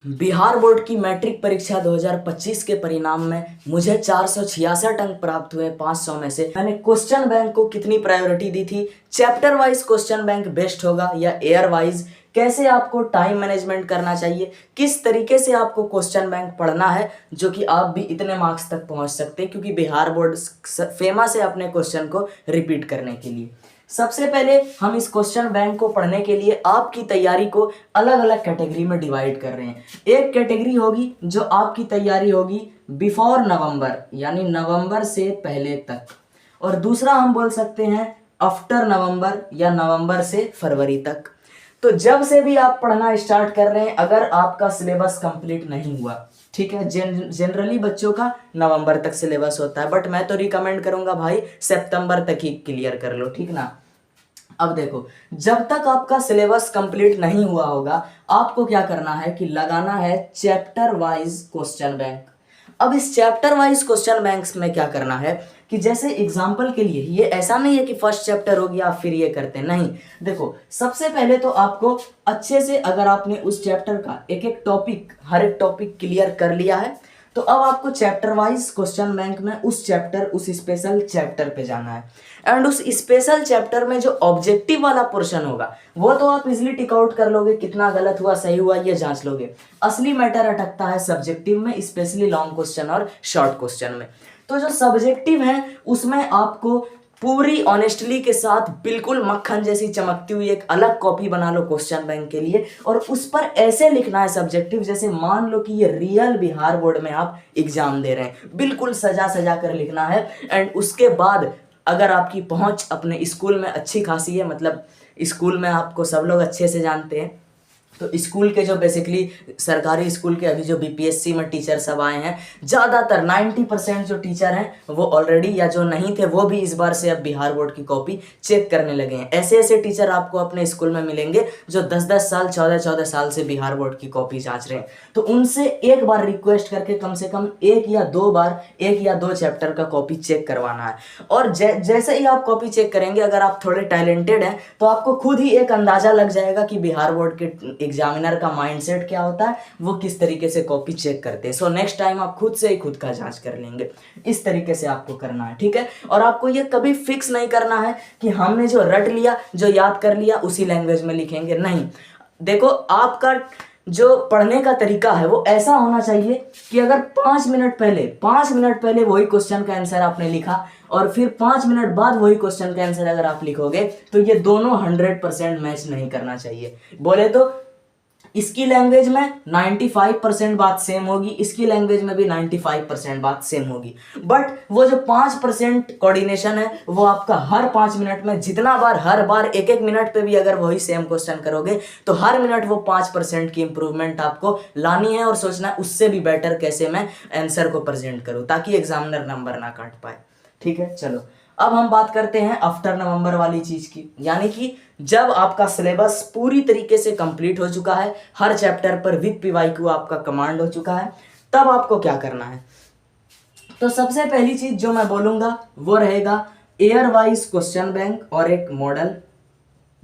Bihar board की matric परीक्षा 2025 के परिणाम में मुझे 466 अंक प्राप्त हुए 500 में से। मैंने क्वेश्चन बैंक को कितनी प्रायोरिटी दी थी, chapter wise question bank best होगा या एयर वाइज, कैसे आपको टाइम मैनेजमेंट करना चाहिए, किस तरीके से आपको क्वेश्चन बैंक पढ़ना है जो कि आप भी इतने मार्क्स तक पहुंच सकते हैं, क्योंकि बिहार बोर्ड फेमस है अपने क्वेश्चन को रिपीट करने के लिए। सबसे पहले हम इस क्वेश्चन बैंक को पढ़ने के लिए आपकी तैयारी को अलग अलग कैटेगरी में डिवाइड कर रहे हैं। एक कैटेगरी होगी जो आपकी तैयारी होगी बिफोर नवंबर, यानी नवंबर से पहले तक, और दूसरा हम बोल सकते हैं आफ्टर नवंबर या नवंबर से फरवरी तक। तो जब से भी आप पढ़ना स्टार्ट कर रहे हैं, अगर आपका सिलेबस कंप्लीट नहीं हुआ, ठीक है, जनरली बच्चों का नवंबर तक सिलेबस होता है, बट मैं तो रिकमेंड करूंगा भाई सितंबर तक ही क्लियर कर लो, ठीक ना। अब देखो, जब तक आपका सिलेबस कंप्लीट नहीं हुआ होगा, आपको क्या करना है कि लगाना है चैप्टर वाइज क्वेश्चन बैंक। अब इस चैप्टर वाइज क्वेश्चन बैंक्स में क्या करना है कि जैसे एग्जांपल के लिए, ये ऐसा नहीं है कि फर्स्ट चैप्टर हो गया फिर ये करते नहीं। देखो, सबसे पहले तो आपको अच्छे से, अगर आपने उस चैप्टर का एक एक टॉपिक, हर एक टॉपिक क्लियर कर लिया है, तो अब आपको चैप्टर वाइज क्वेश्चन बैंक में उस चैप्टर, उस स्पेशल चैप्टर पे जाना है। एंड उस स्पेशल चैप्टर में जो ऑब्जेक्टिव वाला पोर्शन होगा वो तो आप इजिली टिक आउट कर लोगे, कितना गलत हुआ सही हुआ ये जांच लोगे। असली मैटर अटकता है सब्जेक्टिव में, स्पेशली लॉन्ग क्वेश्चन और शॉर्ट क्वेश्चन में। तो जो सब्जेक्टिव है उसमें आपको पूरी ऑनेस्टली के साथ बिल्कुल मक्खन जैसी चमकती हुई एक अलग कॉपी बना लो क्वेश्चन बैंक के लिए, और उस पर ऐसे लिखना है सब्जेक्टिव जैसे मान लो कि ये रियल बिहार बोर्ड में आप एग्जाम दे रहे हैं, बिल्कुल सजा सजा कर लिखना है। एंड उसके बाद अगर आपकी पहुंच अपने स्कूल में अच्छी खासी है, मतलब स्कूल में आपको सब लोग अच्छे से जानते हैं, तो स्कूल के जो बेसिकली सरकारी स्कूल के अभी जो बीपीएससी में टीचर सब आए हैं, ज़्यादातर 90% जो टीचर हैं वो ऑलरेडी, या जो नहीं थे वो भी इस बार से अब बिहार बोर्ड की कॉपी चेक करने लगे हैं। ऐसे ऐसे टीचर आपको अपने स्कूल में मिलेंगे जो 10-10 साल, 14-14 साल से बिहार बोर्ड की कॉपी जांच रहे हैं। तो उनसे एक बार रिक्वेस्ट करके कम से कम एक या दो चैप्टर का कॉपी चेक करवाना है। और जैसे ही आप कॉपी चेक करेंगे, अगर आप थोड़े टैलेंटेड हैं तो आपको खुद ही एक अंदाजा लग जाएगा कि बिहार बोर्ड के एग्जामिनर का माइंडसेट क्या होता है, वो किस तरीके से कॉपी चेक करते हैं। सो नेक्स्ट टाइम आप खुद से ही खुद का जांच कर लेंगे। इस तरीके से आपको करना है, ठीक है। और आपको ये कभी फिक्स नहीं करना है कि हमने जो रट लिया, जो याद कर लिया उसी लैंग्वेज में लिखेंगे, नहीं। देखो, आपका जो पढ़ने का तरीका है वो ऐसा होना चाहिए कि अगर 5 मिनट पहले वही क्वेश्चन का आंसर आपने लिखा और फिर 5 मिनट बाद वही क्वेश्चन का आंसर अगर आप लिखोगे, तो ये दोनों 100% मैच नहीं करना चाहिए। बोले तो इसकी लैंग्वेज में 95% बात सेम होगी, इसकी लैंग्वेज में भी 95% बात सेम होगी, बट वो जो 5% कोऑर्डिनेशन है वो आपका हर 5 मिनट में, जितना बार, हर बार एक एक मिनट पे भी अगर वही सेम क्वेश्चन करोगे तो हर मिनट वो 5% की इंप्रूवमेंट आपको लानी है और सोचना है उससे भी बेटर कैसे मैं आंसर को प्रेजेंट करूं ताकि एग्जामिनर नंबर ना काट पाए, ठीक है। चलो, अब हम बात करते हैं आफ्टर नवंबर वाली चीज की, यानी कि जब आपका सिलेबस पूरी तरीके से कंप्लीट हो चुका है, हर चैप्टर पर विद पीवाईक्यू आपका कमांड हो चुका है, तब आपको क्या करना है। तो सबसे पहली चीज जो मैं बोलूंगा वो रहेगा एयर वाइज क्वेश्चन बैंक और एक मॉडल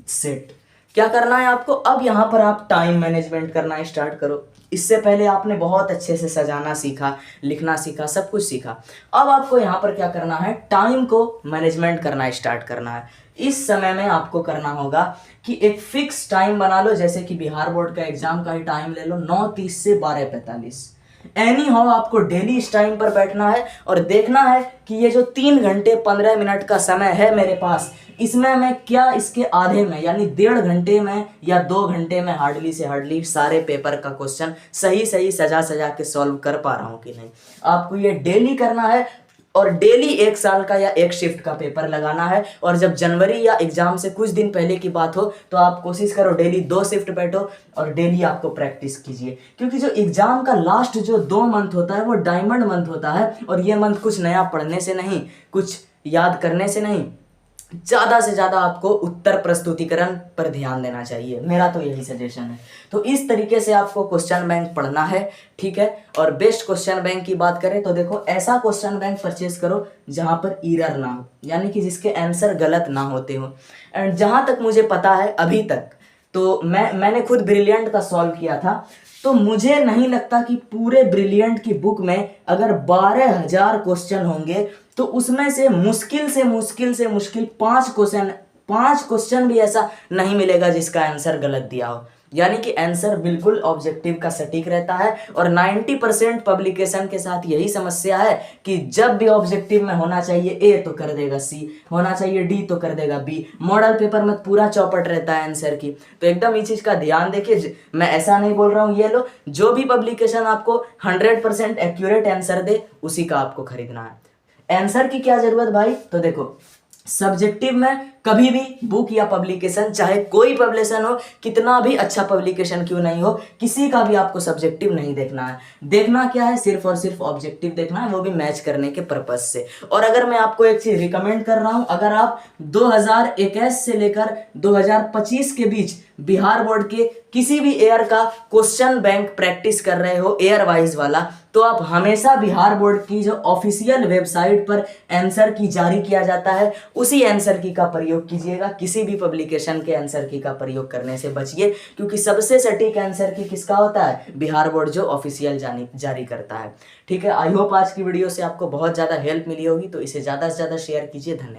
सेट। क्या करना है आपको, अब यहां पर आप टाइम मैनेजमेंट करना स्टार्ट करो। इससे पहले आपने बहुत अच्छे से सजाना सीखा, लिखना सीखा, सब कुछ सीखा। अब आपको यहाँ पर क्या करना है, टाइम को मैनेजमेंट करना स्टार्ट करना है। इस समय में आपको करना होगा कि एक फिक्स टाइम बना लो, जैसे कि बिहार बोर्ड का एग्जाम का ही टाइम ले लो, 9:30 से 12:45। एनी हाउ आपको डेली इस टाइम पर बैठना है और देखना है कि ये जो 3 घंटे 15 मिनट का समय है मेरे पास, इसमें मैं क्या इसके आधे में, यानी 1.5 घंटे में या 2 घंटे में हार्डली से हार्डली सारे पेपर का क्वेश्चन सही सही सजा सजा के सॉल्व कर पा रहा हूं कि नहीं। आपको ये डेली करना है और डेली 1 साल का या 1 शिफ्ट का पेपर लगाना है। और जब जनवरी या एग्जाम से कुछ दिन पहले की बात हो तो आप कोशिश करो डेली 2 शिफ्ट बैठो और डेली आपको प्रैक्टिस कीजिए, क्योंकि जो एग्जाम का लास्ट जो 2 मंथ होता है वो डायमंड मंथ होता है। और ये मंथ कुछ नया पढ़ने से नहीं, कुछ याद करने से नहीं, ज़्यादा से ज़्यादा आपको उत्तर प्रस्तुतिकरण पर ध्यान देना चाहिए, मेरा तो यही सजेशन है। तो इस तरीके से आपको क्वेश्चन बैंक पढ़ना है, ठीक है। और बेस्ट क्वेश्चन बैंक की बात करें तो देखो, ऐसा क्वेश्चन बैंक परचेज करो जहां पर एरर ना हो, यानी कि जिसके आंसर गलत ना होते हो। एंड जहां तक मुझे पता है अभी तक, तो मैंने खुद ब्रिलियंट का सॉल्व किया था, तो मुझे नहीं लगता कि पूरे ब्रिलियंट की बुक में अगर 12,000 क्वेश्चन होंगे तो उसमें से मुश्किल 5 क्वेश्चन भी ऐसा नहीं मिलेगा जिसका आंसर गलत दिया हो। यानी कि आंसर बिल्कुल ऑब्जेक्टिव का सटीक रहता है। और 90% पब्लिकेशन के साथ यही समस्या है कि जब भी ऑब्जेक्टिव में होना चाहिए ए तो कर देगा सी, होना चाहिए डी तो कर देगा बी। मॉडल पेपर में पूरा चौपट रहता है आंसर की। तो एकदम इस चीज का ध्यान देखिए, मैं ऐसा नहीं बोल रहा हूँ ये लो, जो भी पब्लिकेशन आपको 100% एक्यूरेट आंसर दे उसी का आपको खरीदना है। आंसर की क्या जरूरत भाई, तो देखो सब्जेक्टिव में कभी भी बुक या पब्लिकेशन, चाहे कोई पब्लिकेशन हो, कितना भी अच्छा पब्लिकेशन क्यों नहीं हो, किसी का भी आपको सब्जेक्टिव नहीं देखना है। देखना क्या है, सिर्फ और सिर्फ ऑब्जेक्टिव देखना है, वो भी मैच करने के पर्पज से। और अगर मैं आपको एक चीज रिकमेंड कर रहा हूं, अगर आप 2021 से लेकर 2025 के बीच बिहार बोर्ड के किसी भी ईयर का क्वेश्चन बैंक प्रैक्टिस कर रहे हो, ईयर वाइज वाला, तो आप हमेशा बिहार बोर्ड की जो ऑफिशियल वेबसाइट पर आंसर की जारी किया जाता है उसी आंसर की का प्रयोग कीजिएगा। किसी भी पब्लिकेशन के आंसर की का प्रयोग करने से बचिए, क्योंकि सबसे सटीक आंसर की किसका होता है, बिहार बोर्ड जो ऑफिशियल जारी करता है। ठीक है, आई होप आज की वीडियो से आपको बहुत ज़्यादा हेल्प मिली होगी, तो इसे ज़्यादा से ज़्यादा शेयर कीजिए। धन्यवाद।